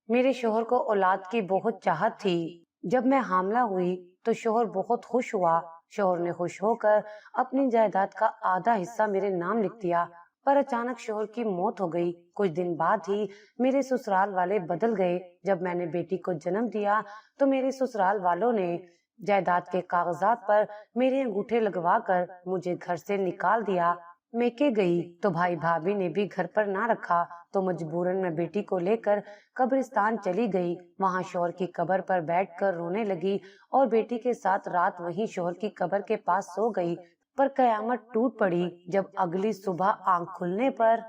میرے شوہر کو اولاد کی بہت چاہت تھی۔ جب میں حاملہ ہوئی تو شوہر بہت خوش ہوا۔ شوہر نے خوش ہو کر اپنی جائیداد کا آدھا حصہ میرے نام لکھ دیا، پر اچانک شوہر کی موت ہو گئی۔ کچھ دن بعد ہی میرے سسرال والے بدل گئے۔ جب میں نے بیٹی کو جنم دیا تو میرے سسرال والوں نے جائیداد کے کاغذات پر میرے انگوٹھے لگوا کر مجھے گھر سے نکال دیا۔ میکے گئی تو بھائی بھابھی نے بھی گھر پر نہ رکھا تو مجبوراً میں بیٹی کو لے کر قبرستان چلی گئی۔ وہاں شوہر کی قبر پر بیٹھ کر رونے لگی اور بیٹی کے ساتھ رات وہیں شوہر کی قبر کے پاس سو گئی۔ پر قیامت ٹوٹ پڑی جب اگلی صبح آنکھ کھلنے پر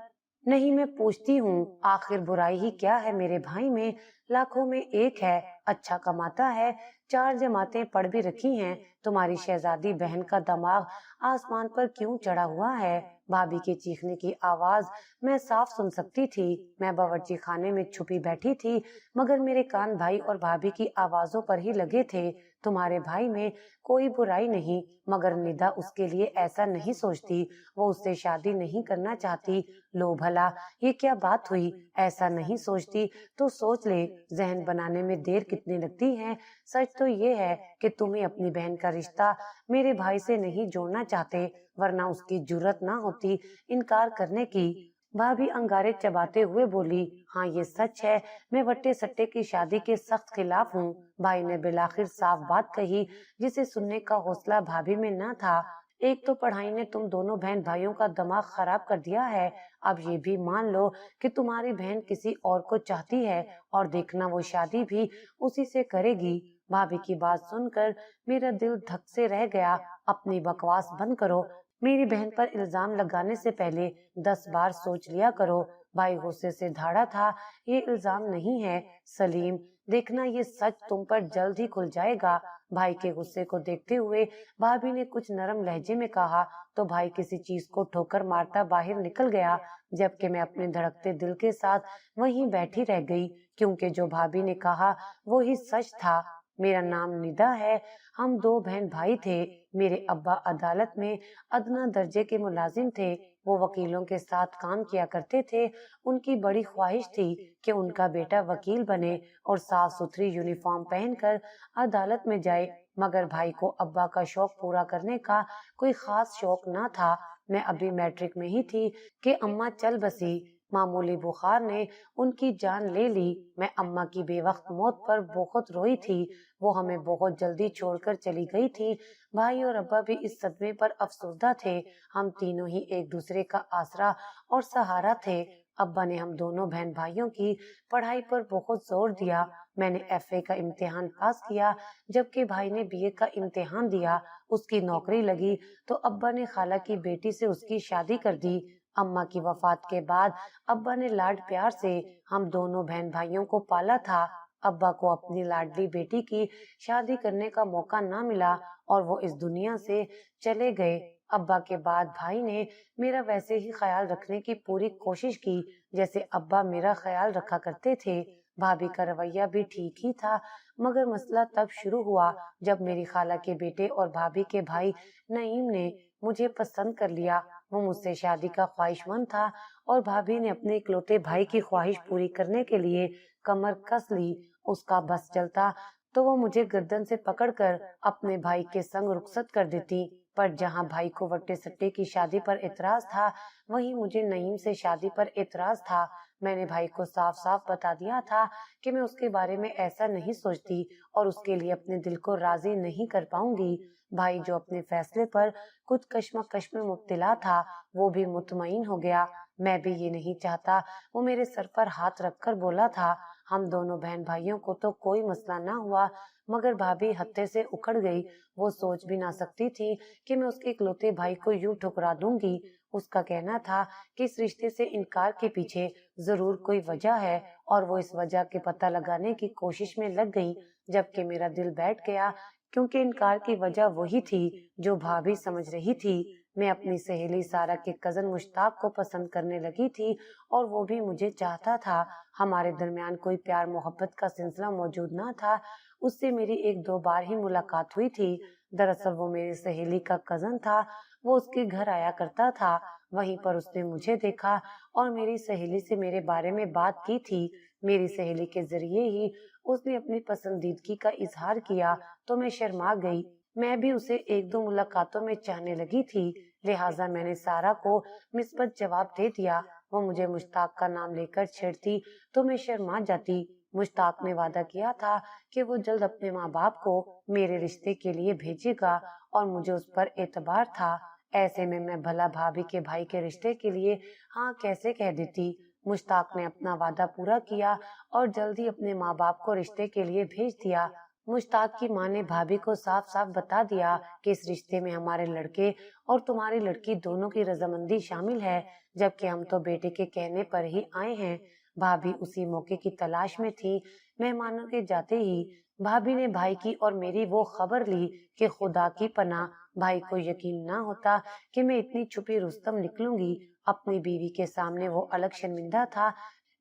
نہیں میں پوچھتی ہوں آخر برائی ہی کیا ہے میرے بھائی میں؟ لاکھوں میں ایک ہے، اچھا کماتا ہے، 4 جماعتیں پڑھ بھی رکھی ہیں۔ تمہاری شہزادی بہن کا دماغ آسمان پر کیوں چڑھا ہوا ہے؟ بھابھی کے چیخنے کی آواز میں صاف سن سکتی تھی۔ میں باورچی خانے میں چھپی بیٹھی تھی مگر میرے کان بھائی اور بھابھی کی آوازوں پر ہی لگے تھے۔ تمہارے بھائی میں کوئی برائی نہیں مگر ندا اس کے لیے ایسا نہیں سوچتی، وہ اس سے شادی نہیں کرنا چاہتی۔ لو بھلا یہ کیا بات ہوئی؟ ایسا نہیں سوچتی تو سوچ لے، ذہن بنانے میں دیر کتنی لگتی ہے۔ سچ تو یہ ہے کہ تمہیں اپنی بہن کا رشتہ میرے بھائی سے نہیں جوڑنا چاہتے، ورنہ اس کی جرت نہ ہوتی انکار کرنے کی۔ بھابھی انگارے چباتے ہوئے بولی، ہاں یہ سچ ہے، میں وٹے سٹے کی شادی کے سخت خلاف ہوں۔ بھائی نے بالآخر صاف بات کہی جسے سننے کا حوصلہ بھابھی میں نہ تھا۔ ایک تو پڑھائی نے تم دونوں بہن بھائیوں کا دماغ خراب کر دیا ہے، اب یہ بھی مان لو کہ تمہاری بہن کسی اور کو چاہتی ہے اور دیکھنا وہ شادی بھی اسی سے کرے گی۔ بھابھی کی بات سن کر میرا دل دھک سے رہ گیا۔ اپنی بکواس بند کرو، میری بہن پر الزام لگانے سے پہلے 10 بار سوچ لیا کرو۔ بھائی غصے سے دھاڑا تھا، یہ الزام نہیں ہے سلیم، دیکھنا یہ سچ تم پر جلد ہی کھل جائے گا۔ بھائی کے غصے کو دیکھتے ہوئے بھابھی نے کچھ نرم لہجے میں کہا تو بھائی کسی چیز کو ٹھوکر مارتا باہر نکل گیا، جبکہ میں اپنے دھڑکتے دل کے ساتھ وہیں بیٹھی رہ گئی، کیونکہ جو بھابھی نے کہا وہی سچ تھا۔ میرا نام ندا ہے، ہم 2 بہن بھائی تھے۔ میرے ابا عدالت میں ادنا درجے کے ملازم تھے، وہ وکیلوں کے ساتھ کام کیا کرتے تھے۔ ان کی بڑی خواہش تھی کہ ان کا بیٹا وکیل بنے اور صاف ستھری یونیفارم پہن کر عدالت میں جائے، مگر بھائی کو ابا کا شوق پورا کرنے کا کوئی خاص شوق نہ تھا۔ میں ابھی میٹرک میں ہی تھی کہ اماں چل بسی۔ معمولی بخار نے ان کی جان لے لی۔ میں اماں کی بے وقت موت پر بہت روئی تھی، وہ ہمیں بہت جلدی چھوڑ کر چلی گئی تھی۔ بھائی اور ابا بھی اس صدمے پر افسردہ تھے۔ ہم تینوں ہی ایک دوسرے کا آسرا اور سہارا تھے۔ ابا نے ہم دونوں بہن بھائیوں کی پڑھائی پر بہت زور دیا۔ میں نے FA کا امتحان پاس کیا جبکہ بھائی نے BA کا امتحان دیا۔ اس کی نوکری لگی تو ابا نے خالہ کی بیٹی سے اس کی شادی کر دی۔ اماں کی وفات کے بعد ابا نے لاڈ پیار سے ہم دونوں بہن بھائیوں کو پالا تھا۔ ابا کو اپنی لاڈلی بیٹی کی شادی کرنے کا موقع نہ ملا اور وہ اس دنیا سے چلے گئے۔ ابا کے بعد بھائی نے میرا ویسے ہی خیال رکھنے کی پوری کوشش کی جیسے ابا میرا خیال رکھا کرتے تھے۔ بھابھی کا رویہ بھی ٹھیک ہی تھا، مگر مسئلہ تب شروع ہوا جب میری خالہ کے بیٹے اور بھابھی کے بھائی نعیم نے مجھے پسند کر لیا۔ وہ مجھ سے شادی کا خواہش مند تھا اور بھابھی نے اپنے اکلوتے بھائی کی خواہش پوری کرنے کے لیے کمر کس لی۔ اس کا بس چلتا تو وہ مجھے گردن سے پکڑ کر اپنے بھائی کے سنگ رخصت کر دیتی، پر جہاں بھائی کو وٹے سٹے کی شادی پر اعتراض تھا وہیں مجھے نعیم سے شادی پر اعتراض تھا۔ میں نے بھائی کو صاف صاف بتا دیا تھا کہ میں اس کے بارے میں ایسا نہیں سوچتی اور اس کے لیے اپنے دل کو راضی نہیں کر پاؤں گی۔ بھائی جو اپنے فیصلے پر کچھ کشمکش میں مبتلا تھا وہ بھی مطمئن ہو گیا۔ میں بھی یہ نہیں چاہتا، وہ میرے سر پر ہاتھ رکھ کر بولا تھا۔ ہم دونوں بہن بھائیوں کو تو کوئی مسئلہ نہ ہوا مگر بھابھی ہتھے سے اکھڑ گئی۔ وہ سوچ بھی نہ سکتی تھی کہ میں اس کے اکلوتے بھائی کو یوں ٹھکرا دوں گی۔ اس کا کہنا تھا کہ اس رشتے سے انکار کے پیچھے ضرور کوئی وجہ ہے اور وہ اس وجہ کے پتہ لگانے کی کوشش میں لگ گئی، جبکہ میرا دل بیٹھ گیا کیونکہ انکار کی وجہ وہی تھی جو بھابھی سمجھ رہی تھی۔ میں اپنی سہیلی سارا کے کزن مشتاق کو پسند کرنے لگی تھی اور وہ بھی مجھے چاہتا تھا۔ ہمارے درمیان کوئی پیار محبت کا سلسلہ موجود نہ تھا، اس سے میری 1-2 بار ہی ملاقات ہوئی تھی۔ دراصل وہ میری سہیلی کا کزن تھا، وہ اس کے گھر آیا کرتا تھا، وہیں پر اس نے مجھے دیکھا اور میری سہیلی سے میرے بارے میں بات کی تھی۔ میری سہیلی کے ذریعے ہی اس نے اپنی پسندیدگی کا اظہار کیا تو میں شرما گئی۔ میں بھی اسے ایک دو ملاقاتوں میں چاہنے لگی تھی، لہٰذا میں نے سارا کو مثبت جواب دے دیا۔ وہ مجھے مشتاق کا نام لے کر چھیڑتی تو میں شرما جاتی۔ مشتاق نے وعدہ کیا تھا کہ وہ جلد اپنے ماں باپ کو میرے رشتے کے لیے بھیجے گا اور مجھے اس پر اعتبار تھا۔ ایسے میں بھلا بھابھی کے بھائی کے رشتے کے لیے ہاں کیسے کہہ دیتی۔ مشتاق نے اپنا وعدہ پورا کیا اور جلد ہی اپنے ماں باپ کو رشتے کے لیے بھیج دیا۔ مشتاق کی ماں نے بھابھی کو صاف صاف بتا دیا کہ اس رشتے میں ہمارے لڑکے اور تمہاری لڑکی دونوں کی رضامندی شامل ہے، جبکہ ہم تو بیٹے کے کہنے پر ہی آئے ہیں۔ بھابھی اسی موقع کی تلاش میں تھی۔ مہمانوں کے جاتے ہی بھابھی نے بھائی کی اور میری وہ خبر لی کہ خدا کی پناہ بھائی کو یقین نہ ہوتا کہ میں اتنی چھپی رستم نکلوں گی۔ اپنی بیوی کے سامنے وہ الگ شرمندہ تھا۔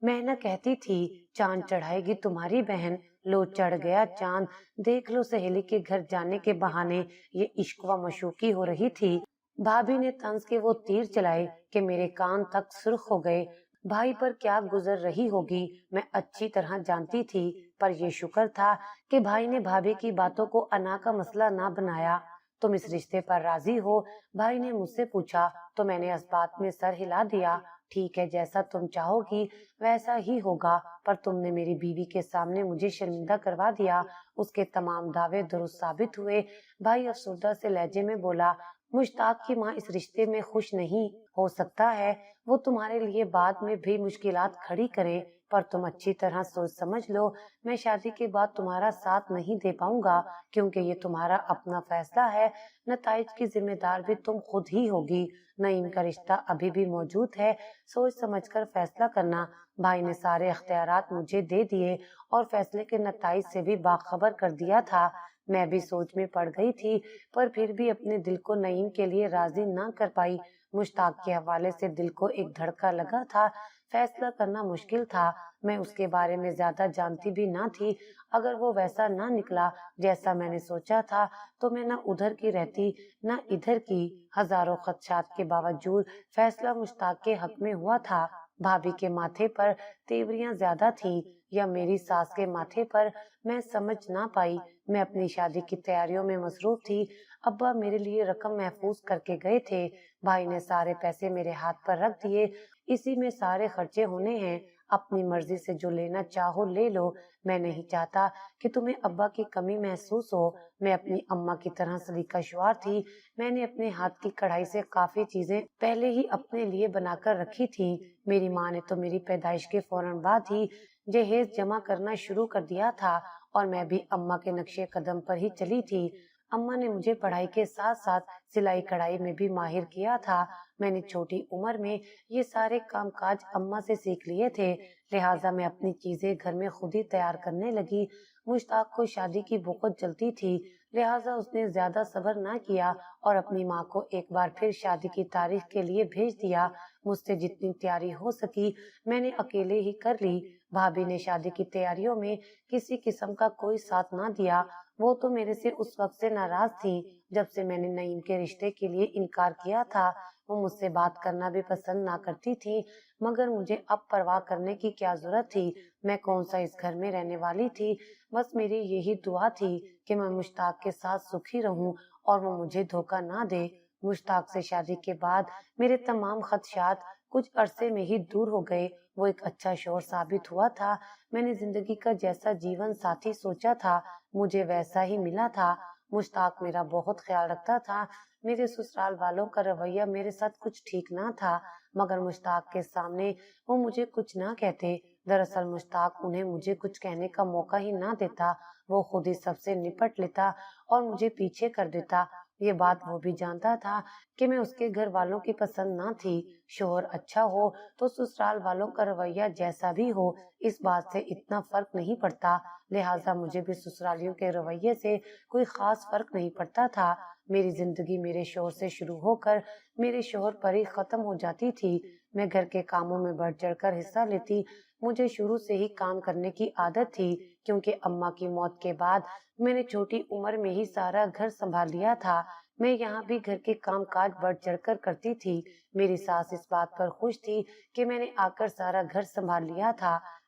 میں نہ کہتی تھی چاند چڑھائے گی تمہاری بہن، لو چڑھ گیا چاند، دیکھ لو سہیلی کے گھر جانے کے بہانے یہ عشق و مشوقی ہو رہی تھی۔ بھابھی نے طنز کے وہ تیر چلائے کہ میرے کان تک سرخ ہو گئے۔ بھائی پر کیا گزر رہی ہوگی میں اچھی طرح جانتی تھی، پر یہ شکر تھا کہ بھائی نے بھابھی کی باتوں کو انا کا مسئلہ نہ بنایا۔ تم اس رشتے پر راضی ہو؟ بھائی نے مجھ سے پوچھا تو میں نے اس بات میں سر ہلا دیا۔ ٹھیک ہے، جیسا تم چاہو گی ویسا ہی ہوگا، پر تم نے میری بیوی کے سامنے مجھے شرمندہ کروا دیا۔ اس کے تمام دعوے درست ثابت ہوئے۔ بھائی افسردہ سے لہجے میں بولا، مشتاق کی ماں اس رشتے میں خوش نہیں ہو سکتا ہے، وہ تمہارے لیے بعد میں بھی مشکلات کھڑی کرے، پر تم اچھی طرح سوچ سمجھ لو میں شادی کے بعد تمہارا ساتھ نہیں دے پاؤں گا، کیونکہ یہ تمہارا اپنا فیصلہ ہے۔ نتائج کی ذمہ دار بھی تم خود ہی ہوگی۔ نعیم کا رشتہ ابھی بھی موجود ہے، سوچ سمجھ کر فیصلہ کرنا۔ بھائی نے سارے اختیارات مجھے دے دیے اور فیصلے کے نتائج سے بھی باخبر کر دیا تھا۔ میں بھی سوچ میں پڑ گئی تھی، پر پھر بھی اپنے دل کو نعیم کے لیے راضی نہ کر پائی۔ مشتاق کے حوالے سے دل کو ایک دھڑکا لگا تھا۔ فیصلہ کرنا مشکل تھا۔ میں اس کے بارے میں زیادہ جانتی بھی نہ تھی۔ اگر وہ ویسا نہ نکلا جیسا میں نے سوچا تھا تو میں نہ ادھر کی رہتی نہ ادھر کی۔ ہزاروں خدشات کے باوجود فیصلہ مشتاق کے حق میں ہوا تھا۔ بھابھی کے ماتھے پر تیوریاں زیادہ تھیں یا میری ساس کے ماتھے پر، میں سمجھ نہ پائی۔ میں اپنی شادی کی تیاریوں میں مصروف تھی۔ ابا میرے لیے رقم محفوظ کر کے گئے تھے۔ بھائی نے سارے پیسے میرے ہاتھ پر رکھ دیے، اسی میں سارے خرچے ہونے ہیں، اپنی مرضی سے جو لینا چاہو لے لو۔ میں نہیں چاہتا کہ تمہیں ابا کی کمی محسوس ہو۔ میں اپنی اماں کی طرح سلیقہ شعار تھی۔ میں نے اپنے ہاتھ کی کڑھائی سے کافی چیزیں پہلے ہی اپنے لیے بنا کر رکھی تھی۔ میری ماں نے تو میری پیدائش کے فوراً بعد ہی جہیز جمع کرنا شروع کر دیا تھا اور میں بھی اماں کے نقشے قدم پر ہی چلی تھی۔ اماں نے مجھے پڑھائی کے ساتھ ساتھ سلائی کڑھائی میں بھی ماہر کیا تھا۔ میں نے چھوٹی عمر میں یہ سارے کام کاج اماں سے سیکھ لیے تھے، لہٰذا میں اپنی چیزیں گھر میں خود ہی تیار کرنے لگی۔ مشتاق کو شادی کی بہت جلدی تھی، لہٰذا اس نے زیادہ صبر نہ کیا اور اپنی ماں کو ایک بار پھر شادی کی تاریخ کے لیے بھیج دیا۔ مجھ سے جتنی تیاری ہو سکی میں نے اکیلے ہی کر لی۔ بھابھی نے شادی کی تیاریوں میں کسی قسم کا کوئی ساتھ نہ دیا۔ وہ تو میرے سے اس وقت سے ناراض تھی جب سے میں نے نعیم کے رشتے کے لیے انکار کیا تھا۔ وہ مجھ سے بات کرنا بھی پسند نہ کرتی تھی، مگر مجھے اب پرواہ کرنے کی کیا ضرورت تھی؟ میں کون سا اس گھر میں رہنے والی تھی؟ بس میری یہی دعا تھی کہ میں مشتاق کے ساتھ سکھی رہوں اور وہ مجھے دھوکہ نہ دے۔ مشتاق سے شادی کے بعد میرے تمام خدشات کچھ عرصے میں ہی دور ہو گئے۔ وہ ایک اچھا شوہر ثابت ہوا تھا۔ میں نے زندگی کا جیسا جیون ساتھی سوچا تھا مجھے ویسا ہی ملا تھا۔ مشتاق میرا بہت خیال رکھتا تھا۔ میرے سسرال والوں کا رویہ میرے ساتھ کچھ ٹھیک نہ تھا، مگر مشتاق کے سامنے وہ مجھے کچھ نہ کہتے۔ دراصل مشتاق انہیں مجھے کچھ کہنے کا موقع ہی نہ دیتا، وہ خود ہی سب سے نپٹ لیتا اور مجھے پیچھے کر دیتا۔ یہ بات وہ بھی جانتا تھا کہ میں اس کے گھر والوں کی پسند نہ تھی۔ شوہر اچھا ہو تو سسرال والوں کا رویہ جیسا بھی ہو، اس بات سے اتنا فرق نہیں پڑتا، لہٰذا مجھے بھی سسرالیوں کے رویے سے کوئی خاص فرق نہیں پڑتا تھا۔ میری زندگی میرے شوہر سے شروع ہو کر میرے شوہر پر ہی ختم ہو جاتی تھی۔ میں گھر کے کاموں میں بڑھ چڑھ کر حصہ لیتی۔ مجھے شروع سے ہی کام کرنے کی عادت تھی، کیونکہ اماں کی موت کے بعد میں نے چھوٹی عمر میں ہی سارا گھر سنبھال لیا تھا۔ میں یہاں بھی گھر کے کام کاج بڑھ چڑھ کر کرتی تھی۔ میری ساس اس بات پر خوش تھی کہ میں نے آ کر سارا گھر سنبھال لیا تھا۔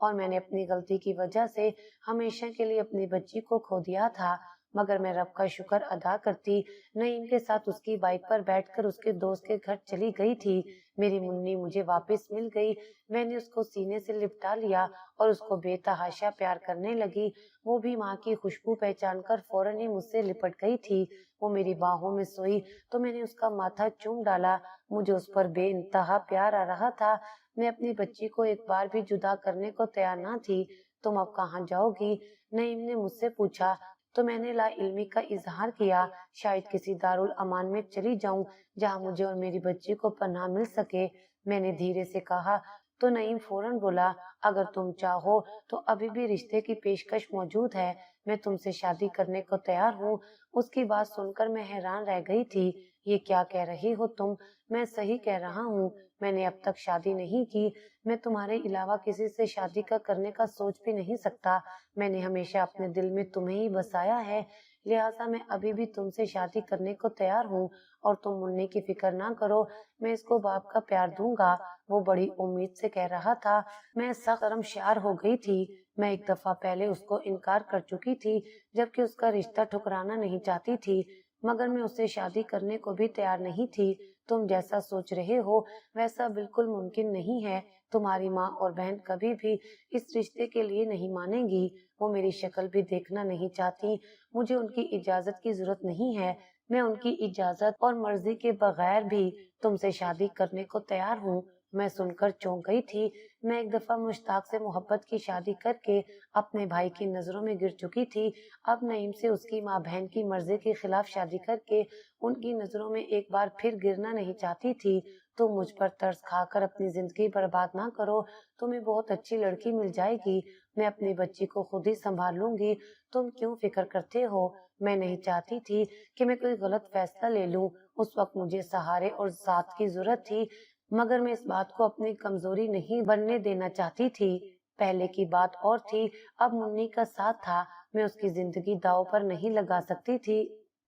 اور میں نے اپنی غلطی کی وجہ سے ہمیشہ کے لیے اپنی بچی کو کھو دیا تھا، مگر میں رب کا شکر ادا کرتی نعیم کے ساتھ اس کی بائک پر بیٹھ کر اس کے دوست کے گھر چلی گئی تھی۔ میری منی مجھے واپس مل گئی، میں نے اس کو سینے سے لپٹا لیا اور اس کو بے تحاشا پیار کرنے لگی۔ وہ بھی ماں کی خوشبو پہچان کر فوراً ہی مجھ سے لپٹ گئی تھی۔ وہ میری باہوں میں سوئی تو میں نے اس کا ماتھا چوم ڈالا، مجھے اس پر بے انتہا پیار آ رہا تھا۔ میں اپنی بچی کو ایک بار بھی جدا کرنے کو تیار نہ تھی۔ تم اب کہاں جاؤ گی؟ نعیم نے مجھ سے پوچھا تو میں نے لا علمی کا اظہار کیا۔ شاید کسی دارالامان میں چلی جاؤں جہاں مجھے اور میری بچی کو پناہ مل سکے، میں نے دھیرے سے کہا۔ تو نعیم فوراً بولا، اگر تم چاہو تو ابھی بھی رشتے کی پیشکش موجود ہے، میں تم سے شادی کرنے کو تیار ہوں۔ اس کی بات سن کر میں حیران رہ گئی تھی۔ یہ کیا کہہ رہی ہو تم؟ میں صحیح کہہ رہا ہوں، میں نے اب تک شادی نہیں کی، میں تمہارے علاوہ کسی سے شادی کرنے کا سوچ بھی نہیں سکتا۔ میں نے ہمیشہ اپنے دل میں تمہیں ہی بسایا ہے، لہٰذا میں ابھی بھی تم سے شادی کرنے کو تیار ہوں، اور تم منی کی فکر نہ کرو، میں اس کو باپ کا پیار دوں گا۔ وہ بڑی امید سے کہہ رہا تھا۔ میں سخت شرمسار ہو گئی تھی۔ میں ایک دفعہ پہلے اس کو انکار کر چکی تھی جبکہ اس کا رشتہ ٹھکرانا نہیں چاہتی تھی، مگر میں اس سے شادی کرنے کو بھی تیار نہیں تھی۔ تم جیسا سوچ رہے ہو ویسا بالکل ممکن نہیں ہے، تمہاری ماں اور بہن کبھی بھی اس رشتے کے لیے نہیں مانیں گی، وہ میری شکل بھی دیکھنا نہیں چاہتی، مجھے ان کی اجازت کی ضرورت نہیں ہے، میں ان کی اجازت اور مرضی کے بغیر بھی تم سے شادی کرنے کو تیار ہوں۔ میں سن کر چونک گئی تھی۔ میں ایک دفعہ مشتاق سے محبت کی شادی کر کے اپنے بھائی کی نظروں میں گر چکی تھی، اب نعیم سے اس کی ماں بہن کی مرضی کے خلاف شادی کر کے ان کی نظروں میں ایک بار پھر گرنا نہیں چاہتی تھی۔ تم مجھ پر ترس کھا کر اپنی زندگی برباد نہ کرو، تمہیں بہت اچھی لڑکی مل جائے گی، میں اپنی بچی کو خود ہی سنبھال لوں گی، تم کیوں فکر کرتے ہو؟ میں نہیں چاہتی تھی کہ میں کوئی غلط فیصلہ لے لوں، اس وقت مجھے سہارے اور ساتھ کی ضرورت تھی، مگر میں اس بات کو اپنی کمزوری نہیں بننے دینا چاہتی تھی۔ پہلے کی بات اور تھی، اب منی کا ساتھ تھا، میں اس کی زندگی داؤ پر نہیں لگا سکتی تھی،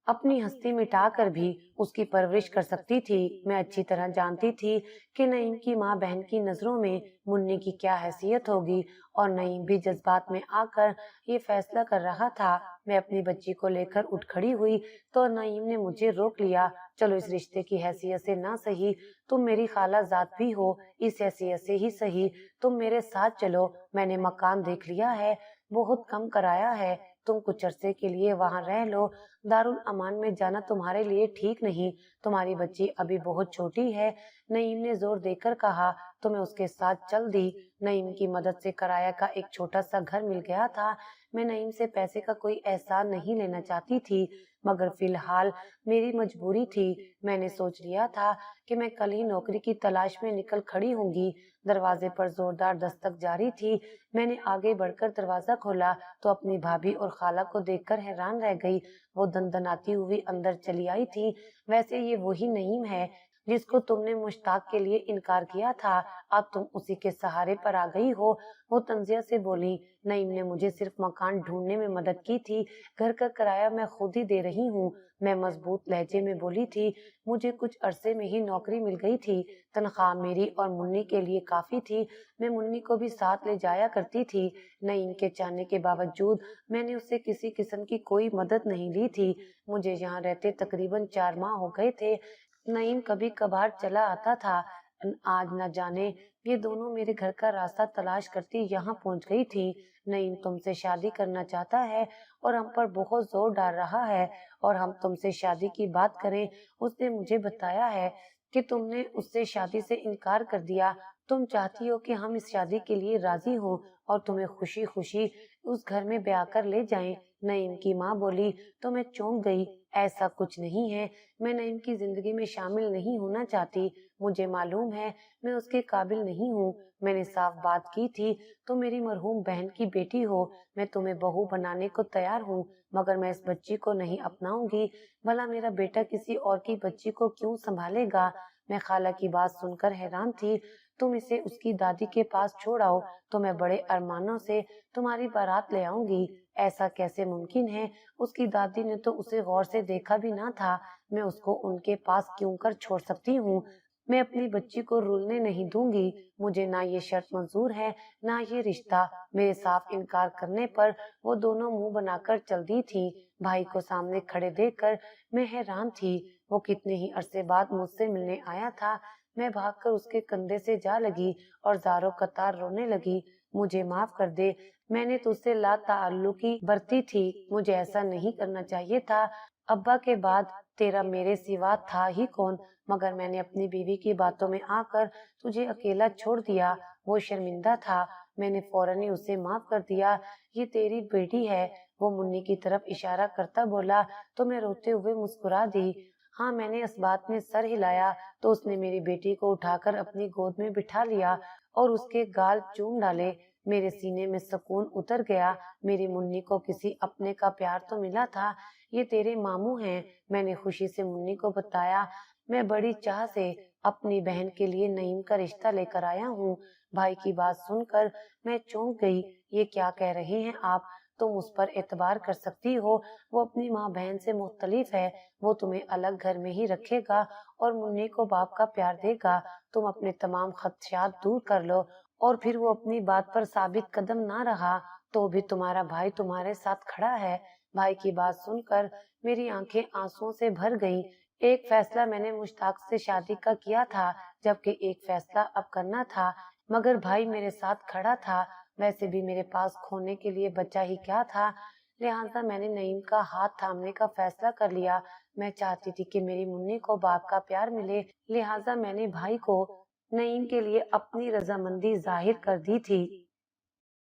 اپنی ہستی مٹا کر بھی اس کی پرورش کر سکتی تھی۔ میں اچھی طرح جانتی تھی کہ نعیم کی ماں بہن کی نظروں میں منی کی کیا حیثیت ہوگی، اور نعیم بھی جذبات میں آ کر یہ فیصلہ کر رہا تھا۔ میں اپنی بچی کو لے کر اٹھ کھڑی ہوئی تو نعیم نے مجھے روک لیا۔ چلو اس رشتے کی حیثیت سے نہ صحیح، تم میری خالہ ذات بھی ہو، اس حیثیت سے ہی صحیح تم میرے ساتھ چلو، میں نے مکان دیکھ لیا ہے، بہت کم کرایہ ہے، تم کچھ عرصے کے لیے وہاں رہ لو، دارالامان میں جانا تمہارے لیے ٹھیک نہیں، تمہاری بچی ابھی بہت چھوٹی ہے، نعیم نے زور دے کر کہا۔ تو میں اس کے ساتھ چل دی۔ نعیم کی مدد سے کرایہ کا ایک چھوٹا سا گھر مل گیا تھا۔ میں نعیم سے پیسے کا کوئی احسان نہیں لینا چاہتی تھی، مگر فی الحال میری مجبوری تھی۔ میں نے سوچ لیا تھا کہ میں کل ہی نوکری کی تلاش میں نکل کھڑی ہوں گی۔ دروازے پر زوردار دستک جاری تھی، میں نے آگے بڑھ کر دروازہ کھولا تو اپنی بھابھی اور خالہ کو دیکھ کر حیران رہ گئی۔ وہ دندناتی ہوئی اندر چلی آئی تھی۔ ویسے یہ وہی نعیم ہے جس کو تم نے مشتاق کے لیے انکار کیا تھا، اب تم اسی کے سہارے پر آ گئی ہو، وہ طنزیہ سے بولی۔ نعیم نے مجھے صرف مکان ڈھونڈنے میں مدد کی تھی، گھر کا کرایہ میں خود ہی دے رہی ہوں، میں مضبوط لہجے میں بولی تھی۔ مجھے کچھ عرصے میں ہی نوکری مل گئی تھی، تنخواہ میری اور منی کے لیے کافی تھی، میں منی کو بھی ساتھ لے جایا کرتی تھی۔ نعیم کے چاہنے کے باوجود میں نے اس سے کسی قسم کی کوئی مدد نہیں لی تھی۔ مجھے یہاں رہتے تقریباً 4 ماہ ہو گئے تھے۔ نعیم کبھی کبھار چلا آتا تھا۔ آج نہ جانے یہ دونوں میرے گھر کا راستہ تلاش کرتی یہاں پہنچ گئی تھی۔ نعیم تم سے شادی کرنا چاہتا ہے اور ہم پر بہت زور ڈال رہا ہے، اور ہم تم سے شادی کی بات کریں، اس نے مجھے بتایا ہے کہ تم نے اس سے شادی سے انکار کر دیا، تم چاہتی ہو کہ ہم اس شادی کے لیے راضی ہوں اور تمہیں خوشی خوشی اس گھر میں بیاہ کر لے جائیں۔ نعیم کی ماں بولی تو میں چونک گئی۔ ایسا کچھ نہیں ہے، میں نعیم کی زندگی میں شامل نہیں ہونا چاہتی، مجھے معلوم ہے میں اس کے قابل نہیں ہوں، میں نے صاف بات کی تھی، تم میری مرحوم بہن کی بیٹی ہو، میں تمہیں بہو بنانے کو تیار ہوں، مگر میں اس بچی کو نہیں اپناؤں گی، بھلا میرا بیٹا کسی اور کی بچی کو کیوں سنبھالے گا؟ میں خالہ کی بات سن کر حیران تھی۔ تم اسے اس کی دادی کے پاس چھوڑ آؤ تو میں بڑے ارمانوں سے تمہاری بارات لے آؤں گی۔ ایسا کیسے ممکن ہے؟ اس کی دادی نے تو اسے غور سے دیکھا بھی نہ تھا، میں اس کو ان کے پاس کیوں کر چھوڑ سکتی ہوں؟ میں اپنی بچی کو رولنے نہیں دوں گی، مجھے نہ یہ شرط منظور ہے نہ یہ رشتہ۔ میرے صاف انکار کرنے پر وہ دونوں منہ بنا کر چل دی تھی۔ بھائی کو سامنے کھڑے دیکھ کر میں حیران تھی، وہ کتنے ہی عرصے بعد مجھ سے ملنے آیا تھا۔ میں بھاگ کر اس کے کندھے سے جا لگی اور زاروں قطار رونے لگی۔ مجھے معاف کر دے، میں نے تجھ سے لا تعلقی برتی تھی، مجھے ایسا نہیں کرنا چاہیے تھا۔ ابا کے بعد تیرا میرے سوا تھا ہی کون، مگر میں نے اپنی بیوی کی باتوں میں آ کر تجھے اکیلا چھوڑ دیا۔ وہ شرمندہ تھا، میں نے فوراً ہی اسے معاف کر دیا۔ یہ تیری بیٹی ہے، وہ منی کی طرف اشارہ کرتا بولا تو میں روتے ہوئے مسکرا دی۔ ہاں، میں نے اس بات میں سر ہلایا تو اس نے میری بیٹی کو اٹھا کر اپنی گود میں بٹھا لیا اور اس کے گال چوم ڈالے۔ میرے سینے میں سکون اتر گیا، میری منی کو کسی اپنے کا پیار تو ملا تھا۔ یہ تیرے ماموں ہیں، میں نے خوشی سے منی کو بتایا۔ میں بڑی چاہ سے اپنی بہن کے لیے نعیم کا رشتہ لے کر آیا ہوں۔ بھائی کی بات سن کر میں چونک گئی۔ یہ کیا کہہ رہے ہیں آپ؟ تم اس پر اعتبار کر سکتی ہو، وہ اپنی ماں بہن سے مختلف ہے، وہ تمہیں الگ گھر میں ہی رکھے گا اور منی کو باپ کا پیار دے گا۔ تم اپنے تمام خدشات دور کر لو، اور پھر وہ اپنی بات پر ثابت قدم نہ رہا تو بھی تمہارا بھائی تمہارے ساتھ کھڑا ہے۔ بھائی کی بات سن کر میری آنکھیں آنسوؤں سے بھر گئیں۔ ایک فیصلہ میں نے مشتاق سے شادی کا کیا تھا، جبکہ ایک فیصلہ اب کرنا تھا، مگر بھائی میرے ساتھ کھڑا تھا۔ ویسے بھی میرے پاس کھونے کے لیے بچا ہی کیا تھا، لہٰذا میں نے نعیم کا ہاتھ تھامنے کا فیصلہ کر لیا۔ میں چاہتی تھی کہ میری منی کو باپ کا پیار ملے، لہٰذا میں نے بھائی کو نعیم کے لیے اپنی رضامندی ظاہر کر دی تھی۔